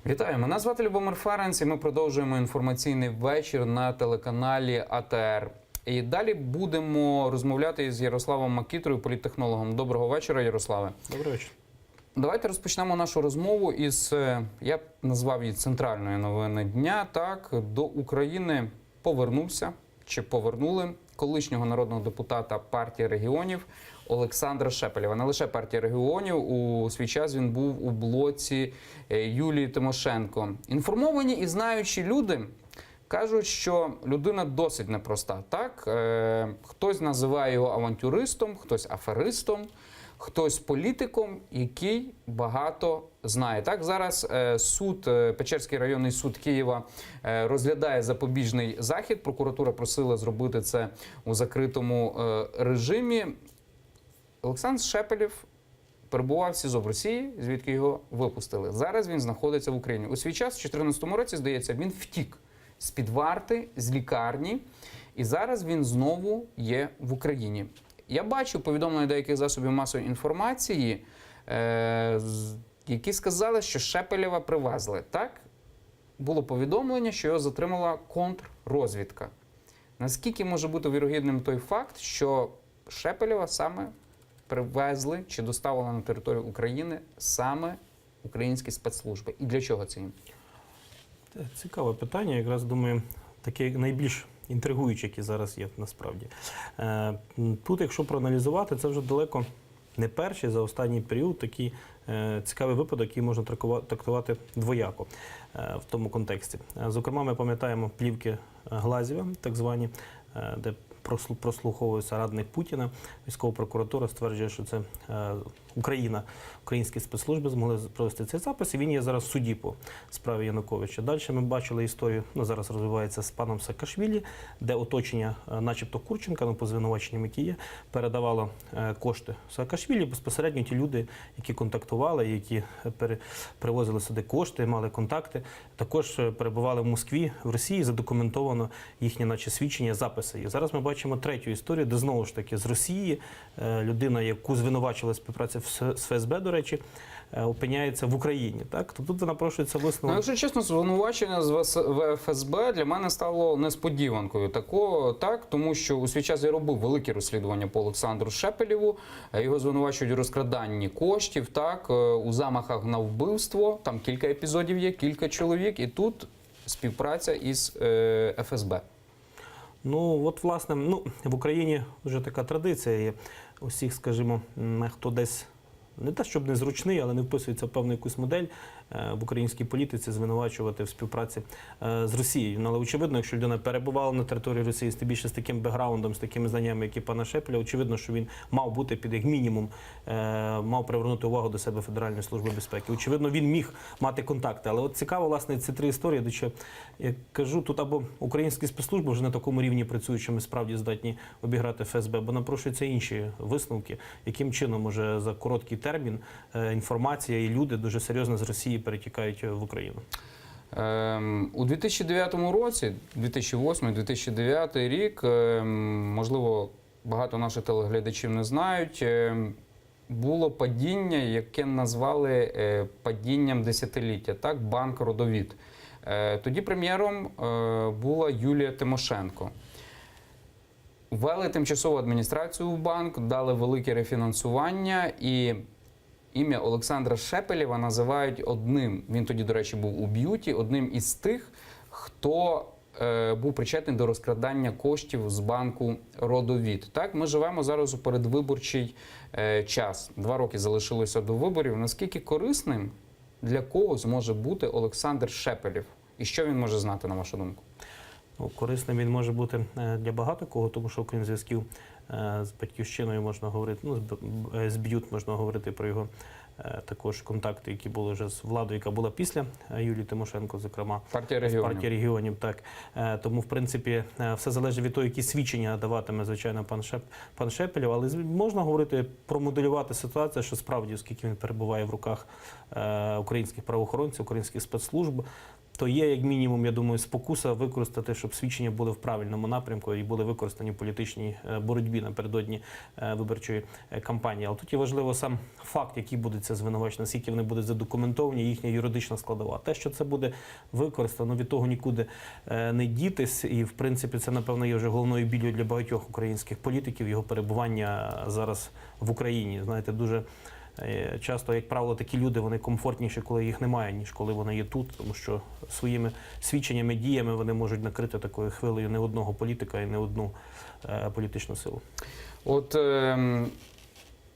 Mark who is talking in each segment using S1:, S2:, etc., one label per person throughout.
S1: Вітаю, мене звати Любомир Ференц і ми продовжуємо інформаційний вечір на телеканалі АТР. І далі будемо розмовляти з Ярославом Макітрою, політтехнологом. Доброго вечора, Ярославе.
S2: Добрий вечір.
S1: Давайте розпочнемо нашу розмову із, я б назвав її центральної новини дня. Так, до України повернувся, чи повернули, колишнього народного депутата партії регіонів Олександра Шепелєва. Не лише партія регіонів, у свій час він був у блоці Юлії Тимошенко. Інформовані і знаючі люди кажуть, що людина досить непроста. Так? Хтось називає його авантюристом, хтось аферистом, хтось політиком, який багато знає. Так, зараз суд, Печерський районний суд Києва розглядає запобіжний захід. Прокуратура просила зробити це у закритому режимі. Олександр Шепелєв перебував в СІЗО в Росії, звідки його випустили. Зараз він знаходиться в Україні. У свій час, у 2014 році, здається, він втік з-під варти, з лікарні, і зараз він знову є в Україні. Я бачу повідомлення деяких засобів масової інформації, які сказали, що Шепелєва привезли. Так? Було повідомлення, що його затримала контррозвідка. Наскільки може бути вірогідним той факт, що Шепелєва саме привезли чи доставили на територію України саме українські спецслужби? І для чого це їм?
S2: Цікаве питання, якраз, думаю, таке найбільш інтригуюче, яке зараз є насправді. Тут, якщо проаналізувати, це вже далеко не перший за останній період такий цікавий випадок, який можна трактувати двояко в тому контексті. Зокрема, ми пам'ятаємо плівки Глазєва, так звані, де прослуховується радник Путіна. Військова прокуратура стверджує, що це українські спецслужби змогли провести цей запис, і він є зараз в суді по справі Януковича. Далі ми бачили історію, зараз розвивається з паном Саакашвілі, де оточення, начебто Курченка, по звинуваченням, які є, передавало кошти Саакашвілі. Безпосередньо ті люди, які контактували, які привозили сюди кошти, мали контакти, також перебували в Москві, в Росії, задокументовано їхні, наче, свідчення, записи. І зараз ми бачимо третю історію, де знову ж таки з Росії людина, яку звинувачили співпраці з ФСБ, до речі, опиняється в Україні. Так? Тобто тут напрошується висновок.
S1: Якщо чесно, звинувачення з ФСБ для мене стало несподіванкою. Тому що у свій час я робив велике розслідування по Олександру Шепелєву. Його звинувачують у розкраданні коштів, так, у замахах на вбивство. Там кілька епізодів є, кілька чоловік. І тут співпраця із ФСБ.
S2: От, власне, в Україні вже така традиція є. Усіх, скажімо, хто десь не те, щоб незручний, але не вписується в певну якусь модель в українській політиці, звинувачувати в співпраці з Росією. Але очевидно, якщо людина перебувала на території Росії, тим більше з таким бекграундом, з такими знаннями, як і пана Шепеля, очевидно, що він мав бути під, як мінімум, мав привернути увагу до себе Федеральної служби безпеки. Очевидно, він міг мати контакти. Але от цікаво, власне, ці три історії, де, що, я кажу, тут або українські спецслужби вже на такому рівні працюють, що ми справді здатні обіграти ФСБ, бо напрошуються інші висновки, яким чином може за короткий термін інформація і люди дуже серйозно з Росії перетікають в Україну.
S1: У 2009 році, 2008-2009 рік, можливо, багато наших телеглядачів не знають, було падіння, яке назвали падінням десятиліття, так, банк «Родовід». Тоді прем'єром була Юлія Тимошенко. Ввели тимчасову адміністрацію в банк, дали велике рефінансування, і ім'я Олександра Шепелєва називають одним, він тоді, до речі, був у б'юті, одним із тих, хто був причетний до розкрадання коштів з банку «Родовід». Так, ми живемо зараз у передвиборчий час. 2 роки залишилося до виборів. Наскільки корисним для когось може бути Олександр Шепелєв? І що він може знати, на вашу думку?
S2: Корисним він може бути для багато кого, тому що окрім зв'язків з Батьківщиною можна говорити, з БЮТ можна говорити про його також контакти, які були вже з владою, яка була після Юлії Тимошенко, зокрема,
S1: партія регіонів.
S2: Партія регіонів, так. Тому, в принципі, все залежить від того, які свідчення даватиме, звичайно, пан Шепелєв, але можна говорити, промоделювати ситуацію, що справді, оскільки він перебуває в руках українських правоохоронців, українських спецслужб, то є, як мінімум, я думаю, спокуса використати, щоб свідчення були в правильному напрямку і були використані в політичній боротьбі напередодні виборчої кампанії. Але тут є важливо сам факт, який буде це звинувачення, наскільки вони будуть задокументовані, їхня юридична складова. Те, що це буде використано, від того нікуди не дітись. І, в принципі, це, напевно, є вже головною біллю для багатьох українських політиків, його перебування зараз в Україні. Знаєте, дуже часто, як правило, такі люди, вони комфортніші, коли їх немає, ніж коли вони є тут, тому що своїми свідченнями, діями вони можуть накрити такою хвилею не одного політика і не одну політичну силу.
S1: От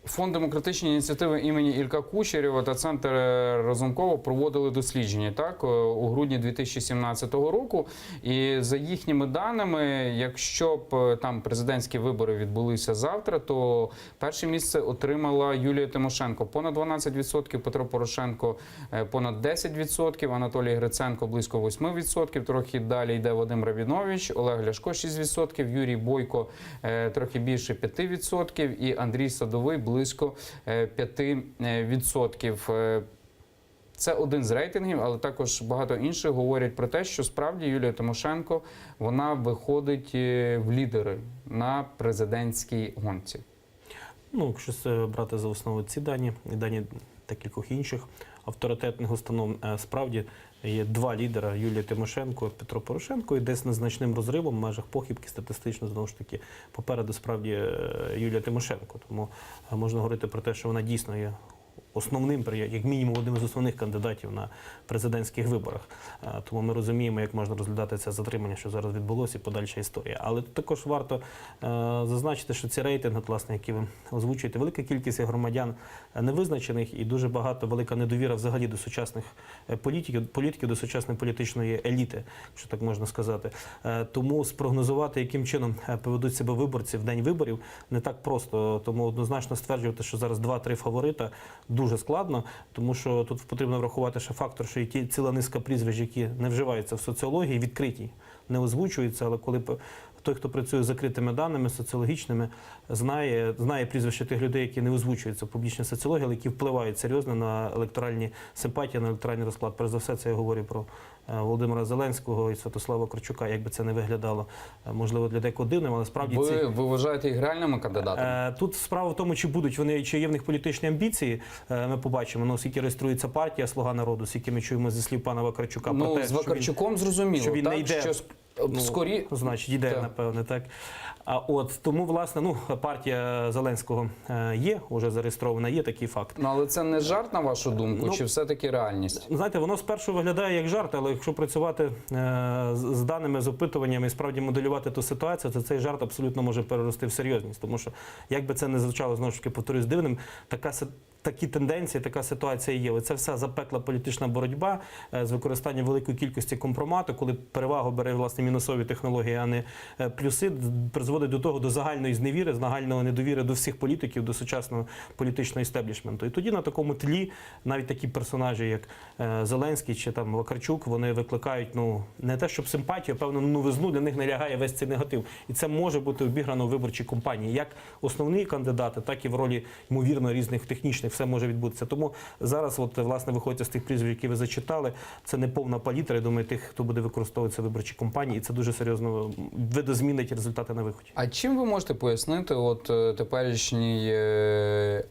S1: Фонд демократичні ініціативи імені Ілька Кучерєва та Центр Разумкова проводили дослідження у грудні 2017 року. І за їхніми даними, якщо б там президентські вибори відбулися завтра, то перше місце отримала Юлія Тимошенко. Понад 12%, Петро Порошенко понад 10%, Анатолій Гриценко близько 8%, трохи далі йде Вадим Рабінович, Олег Ляшко 6%, Юрій Бойко трохи більше 5% і Андрій Садовий близько 5%. Це один з рейтингів, але також багато інших говорять про те, що справді Юлія Тимошенко, вона виходить в лідери на президентській гонці.
S2: Ну, якщо брати за основу ці дані і дані декількох інших авторитетних установ, справді є два лідера: Юлія Тимошенко, Петро Порошенко, і десь незначним розривом в межах похибки статистично, знову ж таки, попереду справді Юлія Тимошенко. Тому можна говорити про те, що вона дійсно є основним, як мінімум, одним з основних кандидатів на президентських виборах. Тому ми розуміємо, як можна розглядати це затримання, що зараз відбулося, і подальша історія. Але тут також варто зазначити, що ці рейтинги, власне, які ви озвучуєте, велика кількість громадян невизначених і дуже велика недовіра взагалі до сучасних політиків, до сучасної політичної еліти, якщо так можна сказати. Тому спрогнозувати, яким чином поведуть себе виборці в день виборів, не так просто. Тому однозначно стверджувати, що зараз 2-3 фаворита дуже складно, тому що тут потрібно врахувати ще фактор, що є ціла низка прізвищ, які не вживаються в соціології, відкриті, не озвучуються, але коли той, хто працює з закритими даними соціологічними, знає прізвища тих людей, які не озвучуються в публічній соціології, але які впливають серйозно на електоральні симпатії, на електоральний розклад. Перш за все, це я говорю про Володимира Зеленського і Святослава Вакарчука, як би це не виглядало, можливо, для декого дивним, але справді
S1: Ви вважаєте їх реальними кандидатами?
S2: Тут справа в тому, чи будуть вони, чи є в них політичні амбіції, ми побачимо. Ну, скільки реєструється партія «Слуга народу», скільки ми чуємо зі слів пана Вакарчука про те,
S1: з Вакарчуком зрозуміло,
S2: що він не йде. Значить, йде,
S1: так,
S2: напевне, так. Тому, власне, партія Зеленського є, вже зареєстрована, є такий факт.
S1: Але це не жарт, на вашу думку, чи все-таки реальність?
S2: Знаєте, воно спершу виглядає як жарт, але якщо працювати з даними, з опитуваннями і справді моделювати ту ситуацію, то цей жарт абсолютно може перерости в серйозність. Тому що, як би це не звучало, знову ж таки, повторюсь, дивним, такі тенденції, така ситуація є. Це вся запекла політична боротьба з використанням великої кількості компромату, коли перевагу бере, власне, мінусові технології, а не плюси, призводить до того, до загальної зневіри, загальної недовіри до всіх політиків, до сучасного політичного істеблішменту. І тоді на такому тлі навіть такі персонажі, як Зеленський чи там Вакарчук, вони викликають, не те, щоб симпатію, а певно, новизну, для них не лягає весь цей негатив. І це може бути обіграно в виборчій кампанії, як основні кандидати, так і в ролі, ймовірно, різних технічних, все може відбутися. Тому зараз, власне, виходять з тих прізвищ, які ви зачитали, це не повна палітра, я думаю, тих, хто буде використовуватися в виборчій кампанії, і це дуже серйозно видозмінить результати на виході.
S1: А чим ви можете пояснити теперішній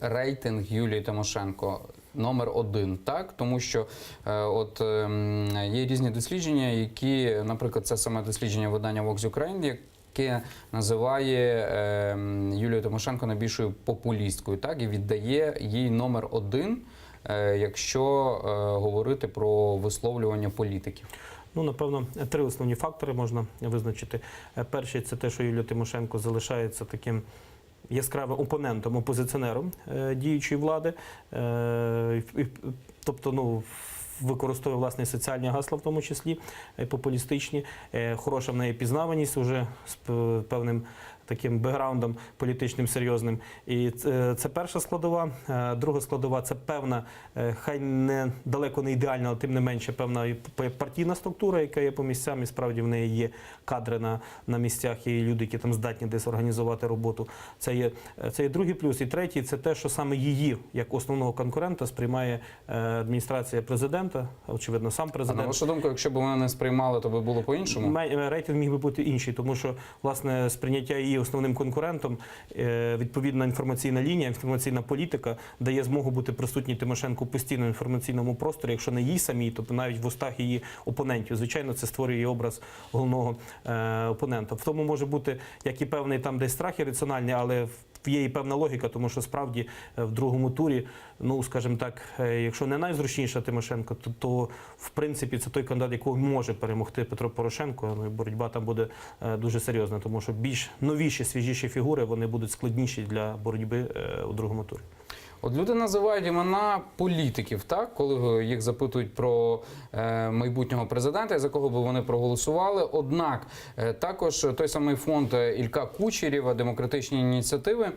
S1: рейтинг Юлії Тимошенко? Номер 1, так? Тому що є різні дослідження, які, наприклад, це саме дослідження видання Vox Ukraine, яке називає Юлію Тимошенко найбільшою популісткою, так? І віддає їй номер 1, якщо говорити про висловлювання політиків.
S2: Напевно, 3 основні фактори можна визначити. Перший – це те, що Юлія Тимошенко залишається таким яскравим опонентом, опозиціонером діючої влади. Тобто, використовує, власне, соціальні гасла, в тому числі популістичні. Хороша в неї пізнаваність уже з певним таким бекграундом політичним серйозним. І це перша складова. Друга складова – це певна, хай не далеко не ідеальна, але тим не менше певна і партійна структура, яка є по місцям, і справді в неї є кадри на місцях, і люди, які там здатні десь організувати роботу. Це є другий плюс. І третій – це те, що саме її, як основного конкурента, сприймає адміністрація президента, очевидно, сам
S1: А
S2: президент.
S1: на вашу думку, якщо б вони не сприймали, то би було по-іншому?
S2: Рейтинг міг би бути інший, тому що, власне, сприйняття її основним конкурентом, відповідна інформаційна лінія, інформаційна політика дає змогу бути присутній Тимошенко постійно в інформаційному просторі, якщо не їй самій, то навіть в устах її опонентів. Звичайно, це створює її образ головного опонента. В тому може бути, як і певний там десь страх ірраціональний, але є і певна логіка, тому що справді в другому турі, ну, скажімо так, якщо не найзручніша Тимошенко, то в принципі це той кандидат, якого може перемогти Петро Порошенко. Ну, і боротьба там буде дуже серйозна, тому що більш новіші, свіжіші фігури, вони будуть складніші для боротьби у другому турі.
S1: От люди називають імена політиків, так, коли їх запитують про майбутнього президента, за кого би вони проголосували. Однак також той самий фонд Ілька Кучерєва, демократичні ініціативи,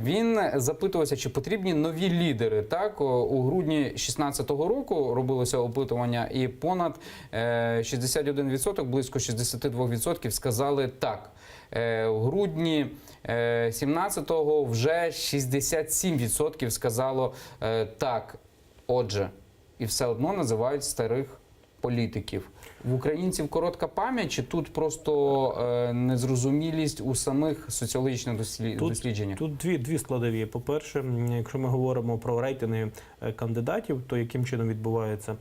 S1: він запитувався, чи потрібні нові лідери. Так, у грудні 2016 року робилося опитування, і понад 61%, близько 62% сказали так. В грудні 17-го вже 67% сказало так. Отже, і все одно називають старих політиків. В українців коротка пам'ять, чи тут просто незрозумілість у самих соціологічних дослідженнях?
S2: Тут дві складові. По-перше, якщо ми говоримо про рейтинги кандидатів, то яким чином відбувається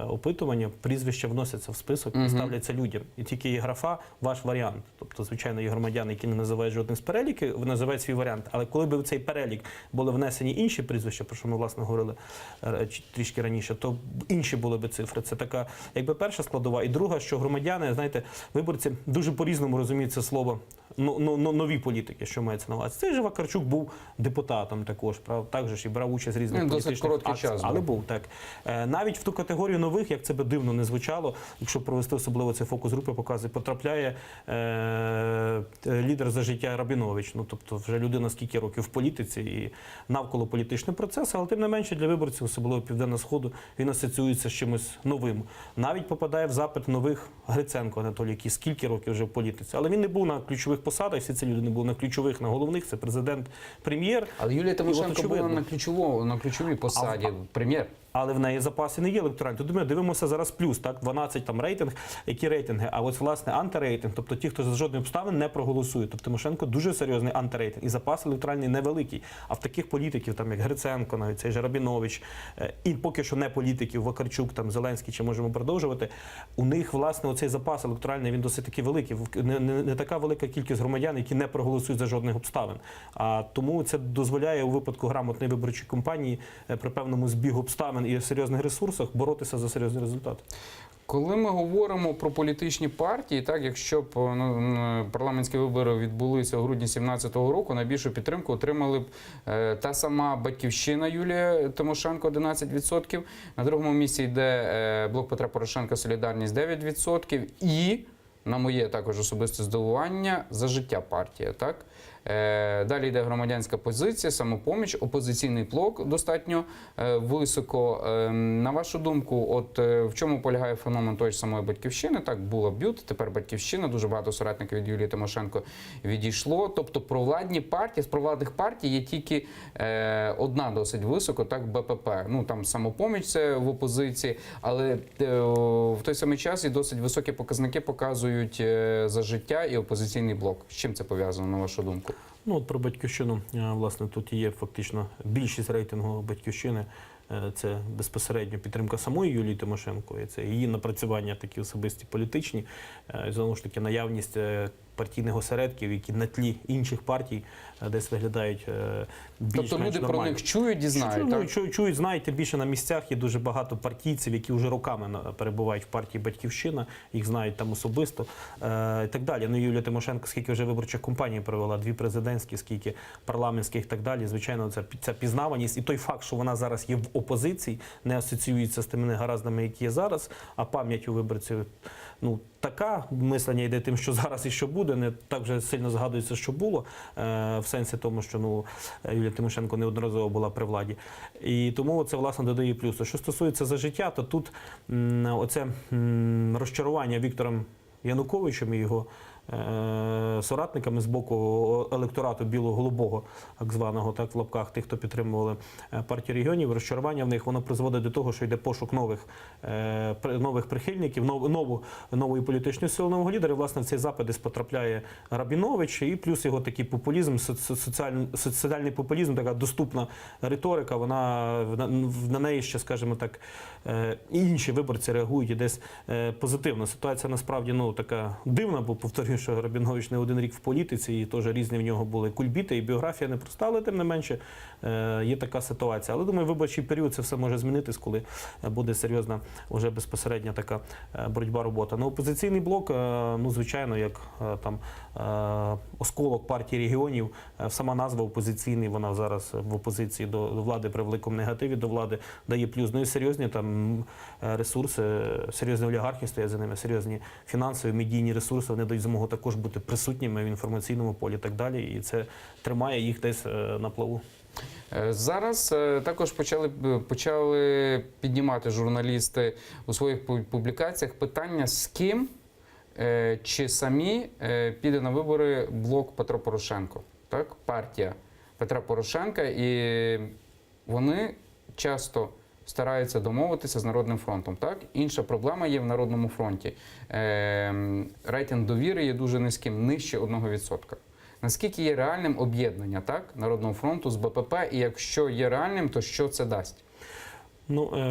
S2: опитування, прізвища вносяться в список і ставляться людям. І тільки є графа «ваш варіант». Тобто, звичайно, є громадяни, які не називають жодних з переліків, називають свій варіант. Але коли б в цей перелік були внесені інші прізвища, про що ми, власне, говорили трішки раніше, то інші були б цифри. Це така, якби, перша складова. І друга, що громадяни, знаєте, виборці дуже по-різному розуміють це слово нові політики, що мається на увазі. Цей же Вакарчук був депутатом також, так же ж, і брав участь в різних політичних акціях. Але був, так. Навіть в ту категорію нових, як це би дивно не звучало, якщо провести особливо цей фокус групи, показує, потрапляє лідер «За життя» Рабінович. Ну, тобто вже людина скільки років в політиці і навколо політичний процес, але тим не менше для виборців, особливо Південного Сходу, він асоціюється з чимось новим. Навіть попадає в запит нових Гриценко Анатолій, який скільки років вже в політиці. Але він не був на ключових посадах, всі ці люди не були на ключових, на головних, це президент, прем'єр.
S1: Але Юлія Тимошенко була на ключовій посаді, прем'єр.
S2: Але в неї запаси не є електоральні. Тут ми дивимося зараз плюс, так, 12 там рейтинг, які рейтинги, а ось, власне, антирейтинг, тобто ті, хто за жодних обставин не проголосує. Тобто Тимошенко дуже серйозний антирейтинг, і запас електоральний невеликий. А в таких політиків, там, як Гриценко, навіть цей же Рабінович, і поки що не політиків, Вакарчук, там, Зеленський, чи можемо продовжувати, у них, власне, оцей запас електоральний, він досить таки великий. Не така велика кількість громадян, які не проголосують за жодних обставин. А тому це дозволяє у випадку грамотної виборчої кампанії при певному збігу обставин і серйозних ресурсах боротися за серйозний результат.
S1: Коли ми говоримо про політичні партії, так, якщо б парламентські вибори відбулися у грудні 2017 року, найбільшу підтримку отримали б та сама «Батьківщина» Юлія Тимошенко 11%, на другому місці йде «Блок Петра Порошенка. Солідарність» 9% і, на моє також особисте здивування, «За життя» партія, так? Далі йде громадянська позиція, «Самопоміч», «Опозиційний блок» достатньо високо. На вашу думку, от в чому полягає феномен тої ж самої «Батьківщини»? Так, була «Бют», тепер «Батьківщина», дуже багато соратників від Юлії Тимошенко відійшло. Тобто провладні партії, з провладних партій є тільки одна досить високо, так, БПП. Ну, там «Самопоміч» це в опозиції, але в той самий час і досить високі показники показують «За життя» і «Опозиційний блок». З чим це пов'язано, на вашу думку?
S2: Ну, от про «Батьківщину», власне, тут є фактично більшість рейтингу «Батьківщини». Це безпосередньо підтримка самої Юлії Тимошенко, і це її напрацювання такі особисті політичні, знову ж таки наявність партійних осередків, які на тлі інших партій десь виглядають більш-менш
S1: тобто люди
S2: нормально.
S1: Про них чують і знають, так?
S2: Чують, знають, тим більше на місцях є дуже багато партійців, які вже роками перебувають в партії «Батьківщина», їх знають там особисто і так далі. Ну, Юлія Тимошенко, скільки вже виборчих кампаній провела, 2 президентські, скільки парламентських і так далі, звичайно, це пізнаваність. І той факт, що вона зараз є в опозиції, не асоціюється з тими негараздами, які є зараз, а пам'ять у виборців, ну, така мислення йде тим, що зараз і що буде, буде, не так вже сильно згадується, що було, в сенсі тому, що Юлія Тимошенко неодноразово була при владі. І тому це, власне, додає плюсу. Що стосується «За життя», то тут оце розчарування Віктором Януковичем і його соратниками з боку електорату біло-голубого, так званого, так в лапках, тих, хто підтримували партію регіонів, розчарування в них, воно призводить до того, що йде пошук нових прихильників, нової політичної сили, нового лідера. І, власне, в цей запит десь потрапляє Рабінович, і плюс його такий популізм, соціальний популізм, така доступна риторика, на неї ще, скажімо так, і інші виборці реагують і десь позитивно. Ситуація насправді така дивна, бо, повторюю, що Рабінович не один рік в політиці, і теж різні в нього були кульбіти, і біографія не проста, але тим не менше є така ситуація. Але, думаю, виборчий період це все може змінитись, коли буде серйозна вже безпосередня така боротьба, робота. Опозиційний блок, звичайно, як там осколок партії регіонів, сама назва опозиційний, вона зараз в опозиції до влади, при великому негативі до влади, дає плюс. І серйозні там ресурси, серйозні олігархи стоять за ними, серйозні фінансові, медійні ресурси, вони дають змогу також бути присутніми в інформаційному полі і так далі. І це тримає їх десь на плаву.
S1: Зараз також почали піднімати журналісти у своїх публікаціях питання, з ким чи самі піде на вибори блок Петро Порошенко, так? Партія Петра Порошенка, і вони часто стараються домовитися з Народним фронтом. Так? Інша проблема є в Народному фронті. Рейтинг довіри є дуже низьким, нижче 1%. Наскільки є реальним об'єднання, так, Народного фронту з БПП, і якщо є реальним, то що це дасть?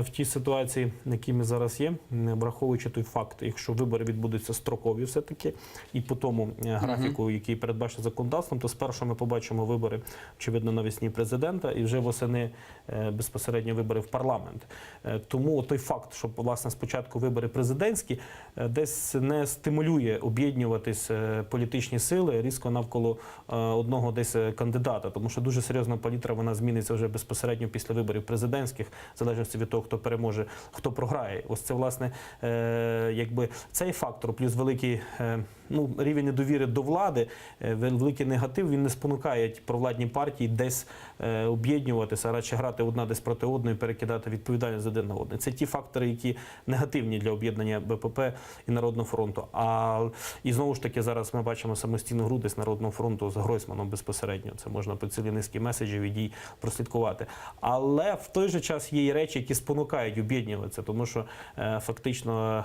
S2: В тій ситуації, на якій ми зараз є, враховуючи той факт, якщо вибори відбудуться строкові все-таки, і по тому графіку, який передбачений законодавством, то спершу ми побачимо вибори, очевидно, навесні президента, і вже восени безпосередньо вибори в парламент. Тому той факт, що, власне, спочатку вибори президентські, десь не стимулює об'єднуватись політичні сили різко навколо одного десь кандидата, тому що дуже серйозна палітра, вона зміниться вже безпосередньо після виборів президентських, залежно від того, хто переможе, хто програє. Ось це, власне, якби цей фактор, плюс великий рівень недовіри до влади, великий негатив, він не спонукає провладні партії десь об'єднуватися, а радше грати одна десь проти одної, перекидати відповідальність один на одне. Це ті фактори, які негативні для об'єднання БПП і Народного фронту. І знову ж таки, зараз ми бачимо самостійну гру десь Народного фронту з Гройсманом безпосередньо. Це можна по цілій низці меседжів і дій прослідкувати. Але в той же час є і речі, які спонукають об'єднуватися, тому що фактично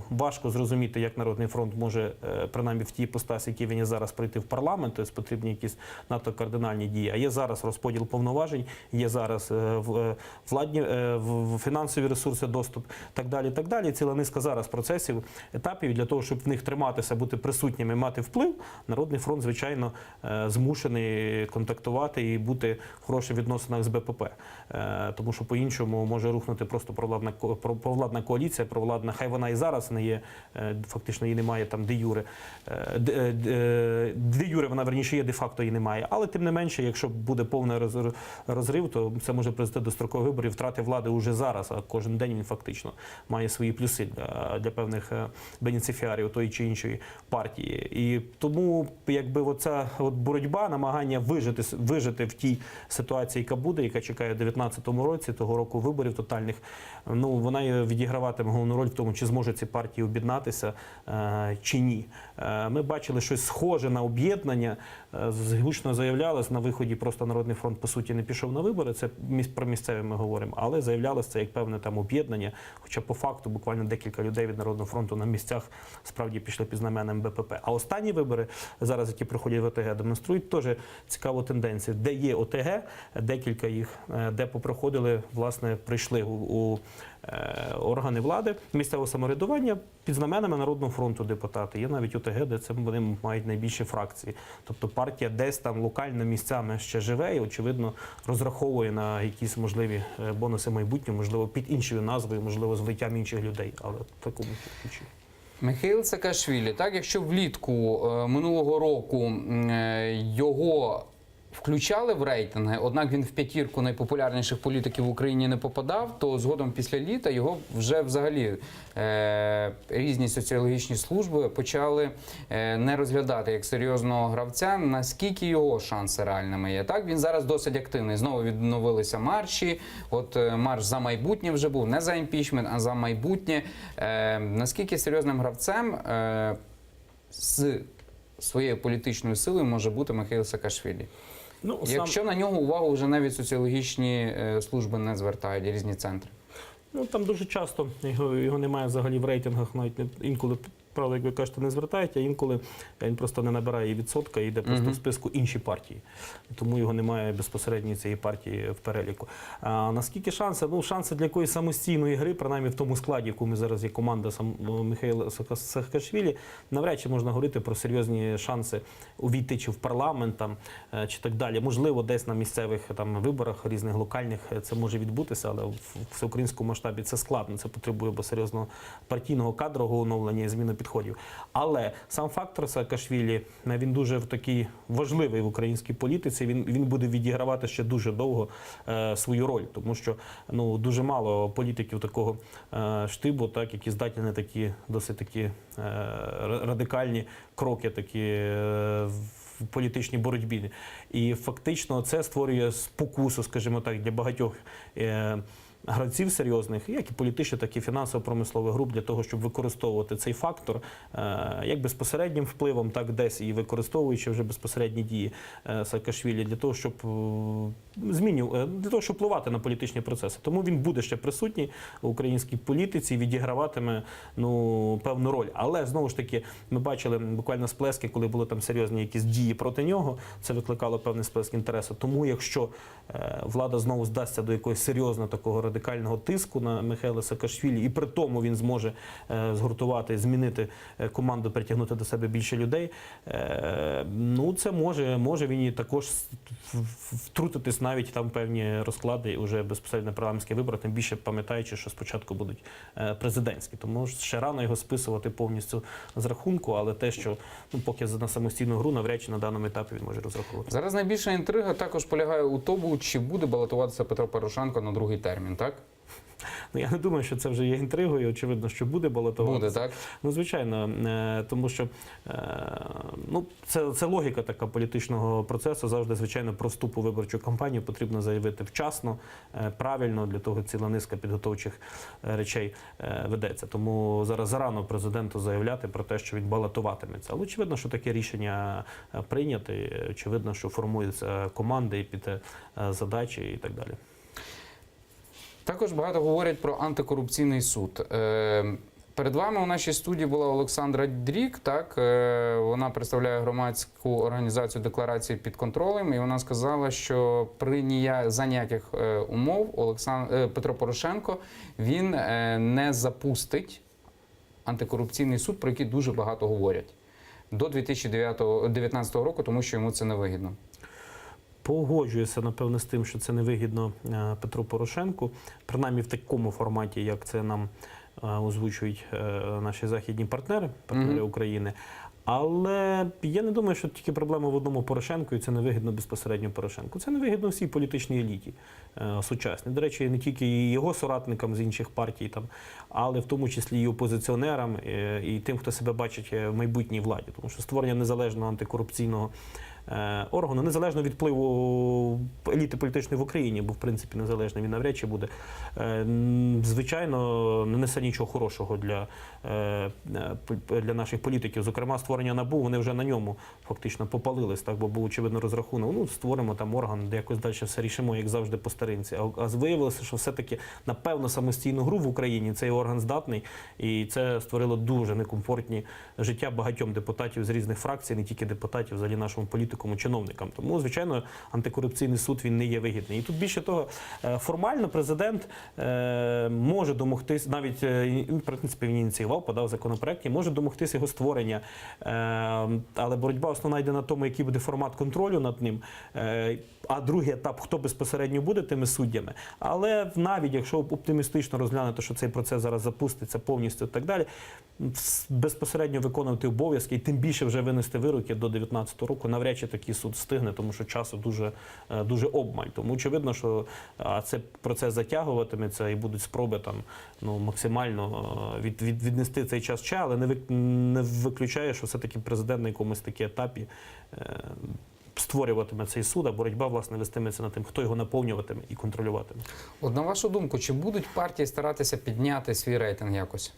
S2: важко зрозуміти, як Народний фронт може, принаймні в тій іпостасі, які він є зараз, прийти в парламент, тобто потрібні якісь надто кардинальні дії. А є зараз розподіл повноважень, є зараз владні, фінансові ресурси, доступ, так далі, так далі. Ціла низка зараз процесів, етапів, для того, щоб в них триматися, бути присутніми, мати вплив, Народний фронт, звичайно, змушений контактувати і бути в хороших відносинах з БПП. Тому що по-іншому може рухнути просто провладна коаліція, провладна, хай вона і зараз не є, фактично її немає там де-юре. Де-юре вона, верніше, є, де-факто її немає. Але тим не менше, якщо буде повний розрив, то це може призвести до строкових виборів, втрати влади уже зараз, а кожен день він фактично має свої плюси для певних бенефіціарів тої чи іншої партії. І тому, якби оця боротьба, намагання вижити в тій ситуації, яка буде, яка чекає в 2019 році, того року виборів тотальних, вона відіграватиме головну роль в тому, чи зможуть ці партії об'єднатися, чи ні. Ми бачили щось схоже на об'єднання, гучно заявлялось на виході, просто Народний фронт, по суті, не пішов на вибори, це про місцеві ми говоримо, але заявлялося це як певне там об'єднання, хоча по факту буквально декілька людей від Народного фронту на місцях справді пішли під знаменем БПП. А останні вибори, зараз які проходять в ОТГ, демонструють теж цікаву тенденцію, де є ОТГ, декілька їх, де попроходили, власне, прийшли у органи влади, місцевого самоврядування під знаменами Народного фронту депутати. Є навіть ОТГ, де це вони мають найбільші фракції. Тобто партія десь там локально місцями ще живе і, очевидно, розраховує на якісь можливі бонуси майбутнього, можливо, під іншою назвою, можливо, злиттям інших людей, але в такому ключі.
S1: Михаїл Саакашвілі, так, якщо влітку минулого року його включали в рейтинги, однак він в п'ятірку найпопулярніших політиків в Україні не попадав, то згодом після літа його вже взагалі різні соціологічні служби почали не розглядати як серйозного гравця, наскільки його шанси реальними є. Так, він зараз досить активний. Знову відновилися марші. От марш за майбутнє вже був, не за імпічмент, а за майбутнє. Наскільки серйозним гравцем з своєю політичною силою може бути Михаїл Саакашвілі?
S2: Ну,
S1: Якщо на нього увагу вже навіть соціологічні служби не звертають, різні центри.
S2: Ну, там дуже часто його немає взагалі в рейтингах, навіть інколи, правда, як ви кажете, не звертають, а інколи він просто не набирає відсотка і йде просто в списку інші партії. Тому його немає безпосередньо цієї партії в переліку. А наскільки шанси? Ну, шанси для якоїсь самостійної гри, принаймні в тому складі, в якому зараз є команда Михайла Саакашвілі, навряд чи можна говорити про серйозні шанси увійти чи в парламент, там, чи так далі. Можливо, десь на місцевих там виборах різних локальних це може відбутися, але в всеукраїнському масштабі це складно. Це потребує серйозного партійного кадрового оновлення і зміни підходів. Але сам фактор Саакашвілі, він дуже такий важливий в українській політиці. Він буде відігравати ще дуже довго свою роль, тому що дуже мало політиків такого штибу, так, які здатні на такі досить такі радикальні кроки, такі в політичній боротьбі. І фактично це створює спокусу, скажімо так, для багатьох гравців серйозних, як і політичних, так і фінансово-промислових груп, для того, щоб використовувати цей фактор як безпосереднім впливом, так десь і використовуючи вже безпосередні дії Саакашвілі, для того, щоб впливати на політичні процеси. Тому він буде ще присутній у українській політиці, відіграватиме певну роль. Але, знову ж таки, ми бачили буквально сплески, коли були там серйозні якісь дії проти нього, це викликало певний сплеск інтересу. Тому, якщо влада знову здасться до якогось серйозного такого радикального тиску на Михайла Саакашвілі, і при тому він зможе згуртувати, змінити команду, притягнути до себе більше людей, це може він і також втрутитись навіть там певні розклади уже безпосередньо парламентські вибори, тим більше пам'ятаючи, що спочатку будуть президентські. Тому ще рано його списувати повністю з рахунку, але те, що поки на самостійну гру, навряд чи на даному етапі він може розраховувати.
S1: Зараз найбільша інтрига також полягає у тому, чи буде балотуватися Петро Порошенко на другий термін, так?
S2: Я не думаю, що це вже є інтригою. Очевидно, що буде балотуватися.
S1: Буде, так?
S2: Звичайно, тому що це логіка така політичного процесу. Завжди, звичайно, про вступ у виборчу кампанію потрібно заявити вчасно, правильно, для того ціла низка підготовчих речей ведеться. Тому зараз зарано президенту заявляти про те, що він балотуватиметься. Але очевидно, що таке рішення прийнято, очевидно, що формуються команди під задачі і так далі.
S1: Також багато говорять про антикорупційний суд. Перед вами у нашій студії була Олександра Дрік, так? Вона представляє громадську організацію «Декларації під контролем», і вона сказала, що за ніяких умов Петро Порошенко він не запустить антикорупційний суд, про який дуже багато говорять, до 2019 року, тому що йому це невигідно.
S2: Погоджуюся, напевно, з тим, що це невигідно Петру Порошенку, принаймні в такому форматі, як це нам озвучують наші західні партнери України. Але я не думаю, що тільки проблема в одному Порошенку, і це невигідно безпосередньо Порошенку. Це невигідно всій політичній еліті сучасній. До речі, не тільки і його соратникам з інших партій, але в тому числі і опозиціонерам, і тим, хто себе бачить в майбутній владі. Тому що створення незалежного антикорупційного органу, незалежно від впливу еліти політичної в Україні, бо в принципі незалежний він навряд чи буде, звичайно, не несе нічого хорошого для наших політиків. Зокрема, створення НАБУ, вони вже на ньому фактично попалились, так, бо був очевидно розрахунок, створимо там орган, де якось далі все рішимо, як завжди, по старинці. А виявилося, що все-таки, напевно, самостійну гру в Україні цей орган здатний, і це створило дуже некомфортні життя багатьом депутатів з різних фракцій, не тільки депутатів, взагалі нашому політику, чиновникам. Тому, звичайно, антикорупційний суд він не є вигідний. І тут більше того, формально президент може домогтись, навіть, в принципі, він ініціював, подав законопроект, і може домогтись його створення. Але боротьба основна йде на тому, який буде формат контролю над ним. А другий етап, хто безпосередньо буде тими суддями. Але навіть якщо оптимістично розглянути, що цей процес зараз запуститься повністю і так далі, безпосередньо виконувати обов'язки і тим більше вже винести вироки до 2019 року, навряд чи такий суд встигне, тому що часу дуже обмаль. Тому очевидно, що цей процес затягуватиметься і будуть спроби там, максимально віднести цей час, але не виключає, що все-таки президент на якомусь такій етапі створюватиме цей суд, а боротьба, власне, вестиметься над тим, хто його наповнюватиме і контролюватиме.
S1: От на вашу думку, чи будуть партії старатися підняти свій рейтинг якось?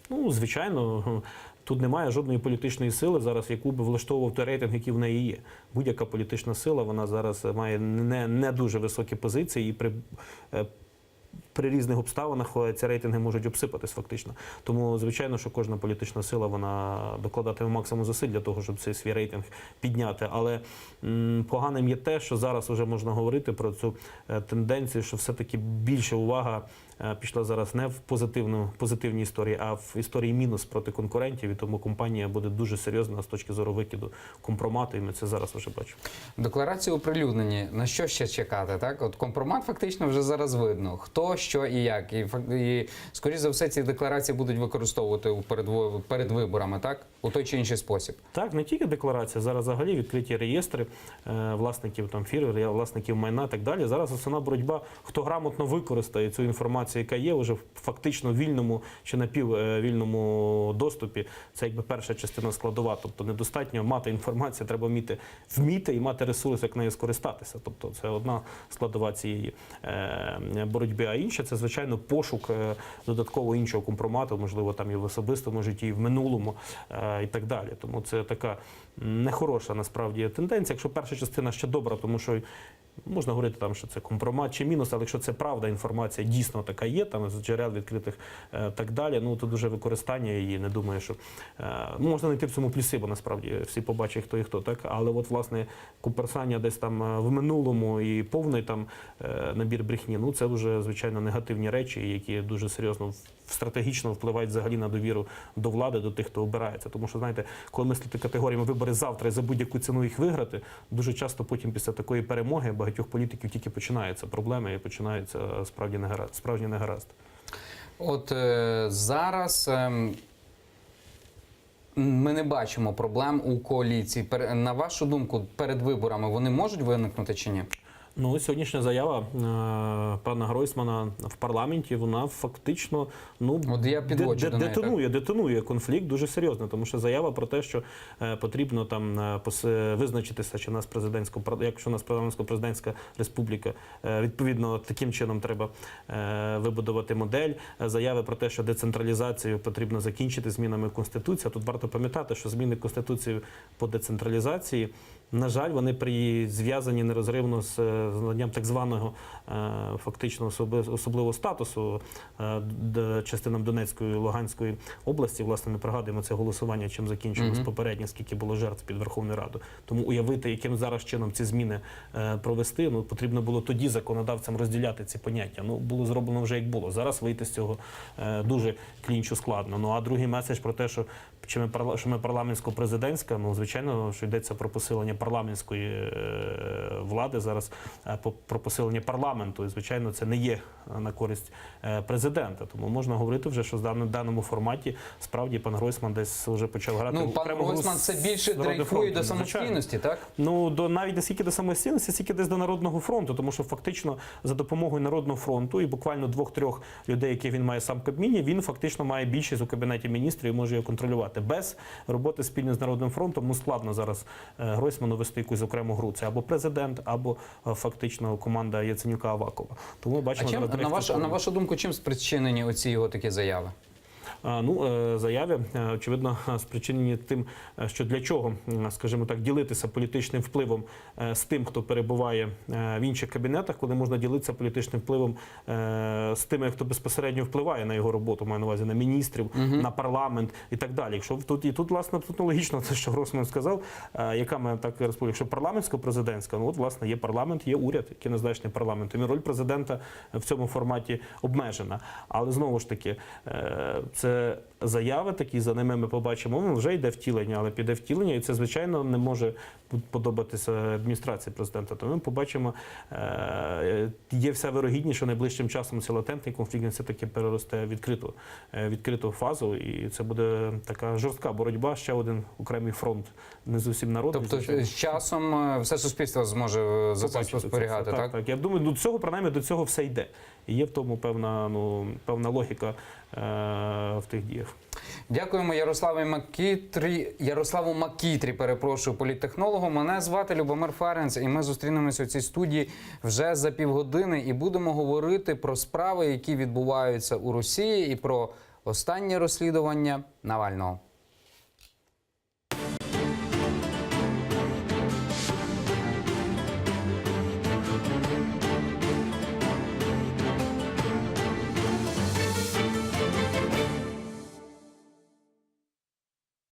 S2: Ну, звичайно, тут немає жодної політичної сили зараз, яку би влаштовував той рейтинг, який в неї є. Будь-яка політична сила, вона зараз має не дуже високі позиції і при різних обставинах ці рейтинги можуть обсипатись фактично. Тому, звичайно, що кожна політична сила, вона докладатиме максимум зусиль для того, щоб цей свій рейтинг підняти. Але поганим є те, що зараз вже можна говорити про цю тенденцію, що все-таки більше увага пішла зараз не в позитивній історії, а в історії мінус проти конкурентів, і тому компанія буде дуже серйозна з точки зору викиду компромату, і ми це зараз вже бачимо.
S1: Декларації оприлюднені. На що ще чекати? Так? От компромат фактично вже зараз видно. Хто, що і як. І скоріш за все, ці декларації будуть використовувати перед виборами, так? У той чи інший спосіб.
S2: Так, не тільки декларація, зараз взагалі відкриті реєстри власників фірм, власників майна і так далі. Зараз основна боротьба, хто грамотно використає цю інформацію, яка є вже фактично в вільному чи напіввільному доступі. Це якби перша частина складова. Тобто недостатньо мати інформацію, треба вміти і мати ресурс, як нею скористатися. Тобто це одна складова цієї боротьби. А інша – це, звичайно, пошук додатково іншого компромату, можливо, там і в особистому житті, і в минулому, і так далі. Тому це така нехороша, насправді, тенденція. Якщо перша частина ще добра, тому що можна говорити, там, що це компромат чи мінус, але якщо це правда, інформація дійсно така є, там, з джерел відкритих так далі, то дуже використання її, не думаю, що можна знайти в цьому плюси, бо насправді всі побачать, хто і хто, так? Але от, власне, куперсання десь там в минулому і повний там набір брехні, це вже, звичайно, негативні речі, які дуже серйозно стратегічно впливають взагалі на довіру до влади, до тих, хто обирається. Тому що, знаєте, коли мислити категоріями вибори завтра і за будь-яку ціну їх виграти, дуже часто потім після такої перемоги багатьох політиків тільки починаються проблеми і починаються справжні негаразди.
S1: От зараз ми не бачимо проблем у коаліції. На вашу думку, перед виборами вони можуть виникнути чи ні?
S2: Сьогоднішня заява пана Гройсмана в парламенті, вона фактично
S1: От я підводжу до неї,
S2: детонує конфлікт дуже серйозно, тому що заява про те, що потрібно там визначитися, чи нас якщо у нас парламентсько-президентська республіка, відповідно таким чином треба вибудувати модель. Заяви про те, що децентралізацію потрібно закінчити змінами в Конституції. А тут варто пам'ятати, що зміни Конституції по децентралізації, на жаль, вони зв'язані нерозривно з наданням так званого фактично особливого статусу частинам Донецької і Луганської області. Власне, ми пригадуємо це голосування, чим закінчилось попереднє, скільки було жертв під Верховною Радою. Тому уявити, яким зараз чином ці зміни провести, потрібно було тоді законодавцям розділяти ці поняття. Було зроблено вже як було. Зараз вийти з цього дуже клінчу складно. А другий меседж про те, що ми парламентсько-президентська, звичайно, що йдеться про посилення парламентської влади зараз, про посилення парламенту. І, звичайно, це не є на користь президента. Тому можна говорити вже, що в даному форматі справді пан Гройсман десь вже почав грати
S1: пан Гройсман це більше дрейфує до самостійності, так?
S2: Навіть не стільки до самостійності, стільки десь до Народного фронту, тому що фактично за допомогою Народного фронту і буквально 2-3 людей, які він має сам в Кабміні, він фактично має більшість у Кабінеті міністрів і може його контролювати. Без роботи спільно з Народним фронтом складно зараз Гройсману вести якусь окрему гру. Це або президент, або фактично команда Яценюка-Авакова. Тому ми бачимо,
S1: на вашу думку, чим спричинені оці його такі заяви?
S2: Заяви, очевидно, спричинені тим, що для чого, скажімо так, ділитися політичним впливом з тим, хто перебуває в інших кабінетах, коли можна ділитися політичним впливом з тими, хто безпосередньо впливає на його роботу, маю на увазі на міністрів, на парламент і так далі. Тут, власне, абсолютно логічно те, що Гройсман сказав, яка ми так республіка, якщо парламентсько-президентська, власне, є парламент, є уряд, який назначений парламентом. І роль президента в цьому форматі обмежена. Але, знову ж таки, це заяви такі, за ними ми побачимо, вже йде втілення, але піде втілення, і це, звичайно, не може подобатися адміністрації президента. Тому ми побачимо, є вся вирогідність, що найближчим часом цей латентний конфлікт все-таки переросте в відкриту фазу, і це буде така жорстка боротьба, ще один окремий фронт, не зовсім народний.
S1: Тобто з часом все суспільство зможе за це спостерігати, так?
S2: Так. Я думаю, до цього, принаймні, до цього все йде. І є в тому певна логіка в тих діях.
S1: Дякуємо Ярославу Макітрі, політтехнологу. Мене звати Любомир Ференц, і ми зустрінемося у цій студії вже за півгодини і будемо говорити про справи, які відбуваються у Росії, і про останнє розслідування Навального.